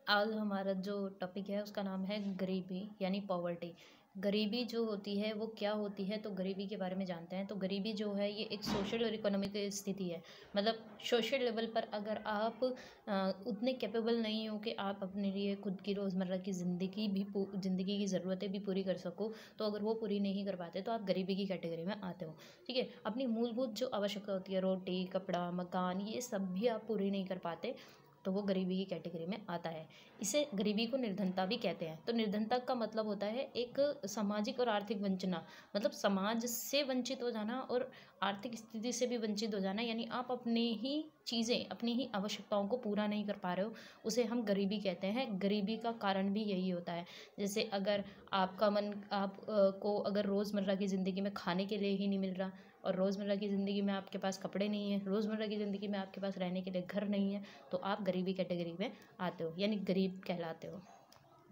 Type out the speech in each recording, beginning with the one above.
आज हमारा जो टॉपिक है उसका नाम है गरीबी यानी पॉवर्टी। गरीबी जो होती है वो क्या होती है, तो गरीबी के बारे में जानते हैं। तो गरीबी जो है ये एक सोशल और इकोनॉमिक स्थिति है। मतलब सोशल लेवल पर अगर आप उतने कैपेबल नहीं हो कि आप अपने लिए खुद की रोज़मर्रा की ज़िंदगी की ज़रूरतें भी पूरी कर सको, तो अगर वो पूरी नहीं कर पाते तो आप गरीबी की कैटेगरी में आते हो। ठीक है, अपनी मूलभूत जो आवश्यकता होती है, रोटी, कपड़ा, मकान, ये सब भी आप पूरी नहीं कर पाते, तो वो गरीबी की कैटेगरी में आता है। इसे गरीबी को निर्धनता भी कहते हैं। तो निर्धनता का मतलब होता है एक सामाजिक और आर्थिक वंचना, मतलब समाज से वंचित हो जाना और आर्थिक स्थिति से भी वंचित हो जाना। यानी आप अपनी ही चीज़ें, अपनी ही आवश्यकताओं को पूरा नहीं कर पा रहे हो, उसे हम गरीबी कहते हैं। गरीबी का कारण भी यही होता है। जैसे अगर आपका मन को अगर रोज़मर्रा की ज़िंदगी में खाने के लिए ही नहीं मिल रहा, और रोज़मर्रा की ज़िंदगी में आपके पास कपड़े नहीं है, रोज़मर्रा की ज़िंदगी में आपके पास रहने के लिए घर नहीं है, तो आप गरीबी कैटेगरी में आते हो, यानी गरीब कहलाते हो।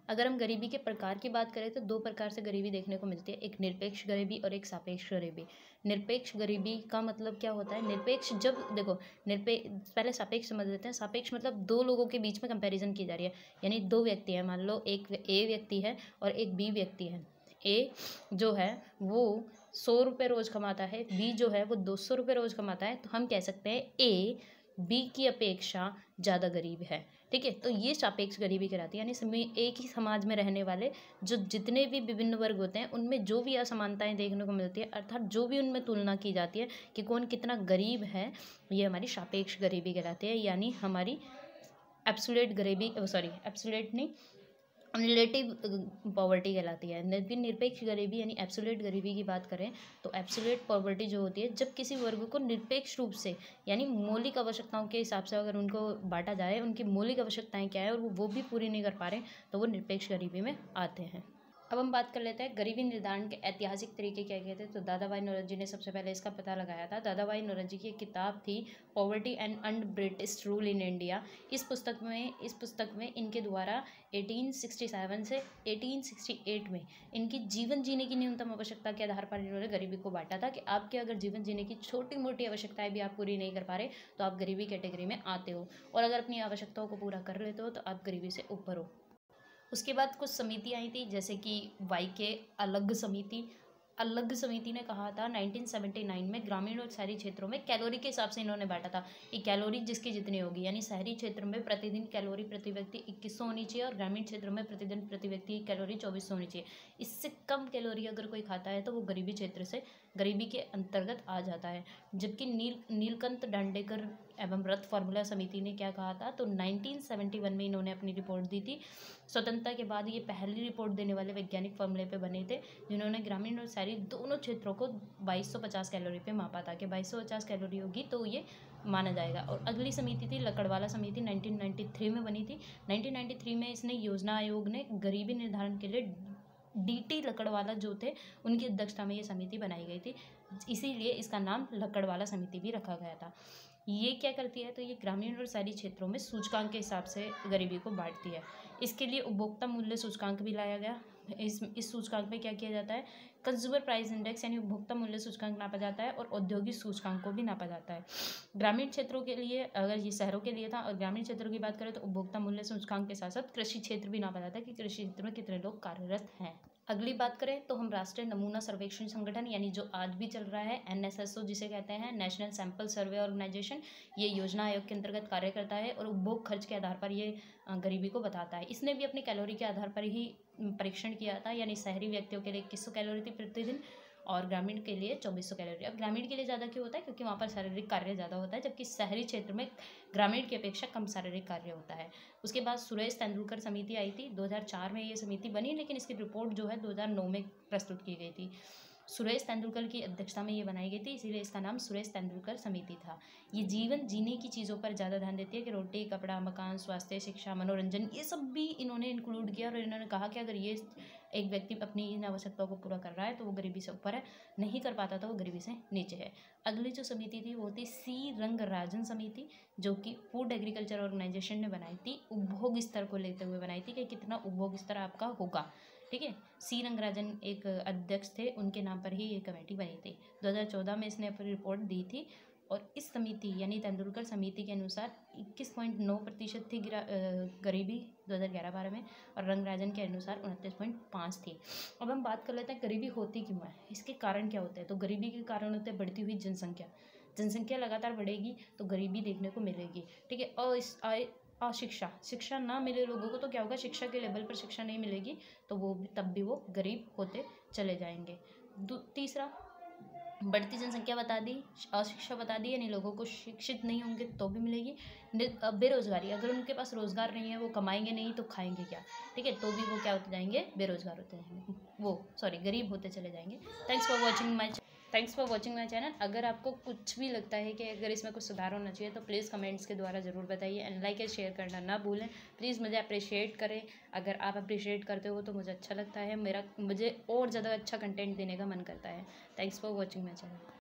अगर हम गरीबी के प्रकार की बात करें तो दो प्रकार से गरीबी देखने को मिलती है, एक निरपेक्ष गरीबी और एक सापेक्ष गरीबी। निरपेक्ष गरीबी का मतलब क्या होता है? निरपेक्ष, जब देखो, पहले सापेक्ष समझ लेते हैं। सापेक्ष मतलब दो लोगों के बीच में कंपैरिजन की जा रही है। यानी दो व्यक्ति हैं, मान लो एक ए व्यक्ति है और एक बी व्यक्ति है। ए जो है वो 100 रुपये रोज़ कमाता है, बी जो है वो 200 रुपये रोज़ कमाता है, तो हम कह सकते हैं ए बी की अपेक्षा ज़्यादा गरीब है। ठीक है, तो ये सापेक्ष गरीबी कहलाती है। यानी एक ही समाज में रहने वाले जो जितने भी विभिन्न वर्ग होते हैं उनमें जो भी असमानताएं देखने को मिलती है, अर्थात जो भी उनमें तुलना की जाती है कि कौन कितना गरीब है, ये हमारी सापेक्ष गरीबी कहलाती है। यानी हमारी एब्सोल्यूट गरीबी, सॉरी एब्सोल्यूट नहीं, रिलेटिव पॉवर्टी कहलाती है। निरपेक्ष गरीबी यानी एब्सोल्यूट गरीबी की बात करें तो एब्सोल्यूट पॉवर्टी जो होती है, जब किसी वर्ग को निरपेक्ष रूप से यानी मौलिक आवश्यकताओं के हिसाब से अगर उनको बांटा जाए, उनकी मौलिक आवश्यकताएं क्या है और वो भी पूरी नहीं कर पा रहे, तो वो निरपेक्ष गरीबी में आते हैं। अब हम बात कर लेते हैं गरीबी निर्धारण के ऐतिहासिक तरीके क्या कहते हैं। तो दादा भाई नौरोजी ने सबसे पहले इसका पता लगाया था। दादा भाई नौरोजी की एक किताब थी poverty and British rule in India. इस पुस्तक में इनके द्वारा 1867 से 1868 में इनकी जीवन जीने की न्यूनतम आवश्यकता के आधार पर इन्होंने गरीबी को बांटा था कि आपके अगर जीवन जीने की छोटी मोटी आवश्यकताएं भी आप पूरी नहीं कर पा रहे, तो आप गरीबी कैटेगरी में आते हो, और अगर अपनी आवश्यकताओं को पूरा कर लेते हो तो आप गरीबी से ऊपर हो। उसके बाद कुछ समिति आई थी, जैसे कि वाई के अलग समिति ने कहा था 1979 में ग्रामीण और शहरी क्षेत्रों में कैलोरी के हिसाब से इन्होंने बांटा था कि कैलोरी जिसकी जितनी होगी। यानी शहरी क्षेत्र में प्रतिदिन कैलोरी प्रति व्यक्ति 2100 होनी चाहिए और ग्रामीण क्षेत्र में प्रतिदिन प्रति व्यक्ति कैलोरी 2400 होनी चाहिए। इससे कम कैलोरी अगर कोई खाता है तो वो गरीबी क्षेत्र से गरीबी के अंतर्गत आ जाता है। जबकि नीलकंठ दांडेकर एवं रथ फार्मूला समिति ने क्या कहा था, तो 1971 में इन्होंने अपनी रिपोर्ट दी थी। स्वतंत्रता के बाद ये पहली रिपोर्ट देने वाले वैज्ञानिक फॉर्मूले पे बने थे, जिन्होंने ग्रामीण और शहरी दोनों क्षेत्रों को 2250 कैलोरी पे मापा था कि 2250 कैलोरी होगी तो ये माना जाएगा। और अगली समिति थी लकड़वाला समिति, 1993 में बनी थी। 1993 में इसने योजना आयोग ने गरीबी निर्धारण के लिए डीटी लकड़वाला जो थे उनकी अध्यक्षता में ये समिति बनाई गई थी, इसीलिए इसका नाम लकड़वाला समिति भी रखा गया था। ये क्या करती है, तो ये ग्रामीण और शहरी क्षेत्रों में सूचकांक के हिसाब से गरीबी को बांटती है। इसके लिए उपभोक्ता मूल्य सूचकांक भी लाया गया। इस सूचकांक में क्या किया जाता है, कंज्यूमर प्राइस इंडेक्स यानी उपभोक्ता मूल्य सूचकांक नापा जाता है और औद्योगिक सूचकांक को भी नापा जाता है। ग्रामीण क्षेत्रों के लिए, अगर ये शहरों के लिए था, और ग्रामीण क्षेत्रों की बात करें तो उपभोक्ता मूल्य सूचकांक के साथ साथ कृषि क्षेत्र भी नापा जाता है कि कृषि क्षेत्र में कितने लोग कार्यरत हैं। अगली बात करें तो हम राष्ट्रीय नमूना सर्वेक्षण संगठन, यानी जो आज भी चल रहा है, एनएसएसओ जिसे कहते हैं, नेशनल सैंपल सर्वे ऑर्गेनाइजेशन, ये योजना आयोग के अंतर्गत कार्य करता है और उपभोग खर्च के आधार पर ये गरीबी को बताता है। इसने भी अपनी कैलोरी के आधार पर ही परीक्षण किया था। यानी शहरी व्यक्तियों के लिए 2100 कैलोरी थी प्रतिदिन और ग्रामीण के लिए 2400 कैलोरी। अब ग्रामीण के लिए ज़्यादा क्यों होता है, क्योंकि वहाँ पर शारीरिक कार्य ज़्यादा होता है, जबकि शहरी क्षेत्र में ग्रामीण की अपेक्षा कम शारीरिक कार्य होता है। उसके बाद सुरेश तेंदुलकर समिति आई थी, 2004 में ये समिति बनी, लेकिन इसकी रिपोर्ट जो है 2009 में प्रस्तुत की गई थी। सुरेश तेंदुलकर की अध्यक्षता में ये बनाई गई थी, इसीलिए इसका नाम सुरेश तेंदुलकर समिति था। ये जीवन जीने की चीज़ों पर ज़्यादा ध्यान देती है कि रोटी, कपड़ा, मकान, स्वास्थ्य, शिक्षा, मनोरंजन, ये सब भी इन्होंने इंक्लूड किया। और इन्होंने कहा कि अगर ये एक व्यक्ति अपनी इन आवश्यकताओं को पूरा कर रहा है तो वो गरीबी से ऊपर है, नहीं कर पाता तो वो गरीबी से नीचे है। अगली जो समिति थी वो थी सी रंगराजन समिति, जो कि फूड एग्रीकल्चर ऑर्गेनाइजेशन ने बनाई थी, उपभोग स्तर को लेते हुए बनाई थी कि कितना उपभोग स्तर आपका होगा। ठीक है, सी रंगराजन एक अध्यक्ष थे, उनके नाम पर ही ये कमेटी बनी थी। 2014 में इसने अपनी रिपोर्ट दी थी और इस समिति यानी तेंदुलकर समिति के अनुसार 21.9% थी गरीबी 2011-12 में, और रंगराजन के अनुसार 29.5 थी। अब हम बात कर लेते हैं गरीबी होती क्यों है, इसके कारण क्या होते हैं। तो गरीबी के कारण होते हैं बढ़ती हुई जनसंख्या लगातार बढ़ेगी तो गरीबी देखने को मिलेगी, ठीक है। अशिक्षा, शिक्षा ना मिले लोगों को तो क्या होगा, शिक्षा के लेवल पर शिक्षा नहीं मिलेगी तो तब भी वो गरीब होते चले जाएंगे। तीसरा, बढ़ती जनसंख्या बता दी, अशिक्षा बता दी, यानी लोगों को शिक्षित नहीं होंगे तो भी मिलेगी। बेरोजगारी, अगर उनके पास रोजगार नहीं है, वो कमाएंगे नहीं तो खाएंगे क्या, ठीक है, तो भी वो क्या होते जाएंगे, बेरोजगार होते जाएंगे, गरीब होते चले जाएंगे। Thanks for watching my channel. अगर आपको कुछ भी लगता है कि अगर इसमें कुछ सुधार होना चाहिए तो प्लीज़ कमेंट्स के द्वारा ज़रूर बताइए, एंड लाइक एंड शेयर करना ना भूलें। प्लीज़ मुझे अप्रिशिएट करें, अगर आप अप्रिशिएट करते हो तो मुझे अच्छा लगता है, मुझे और ज़्यादा अच्छा कंटेंट देने का मन करता है। Thanks for watching my channel.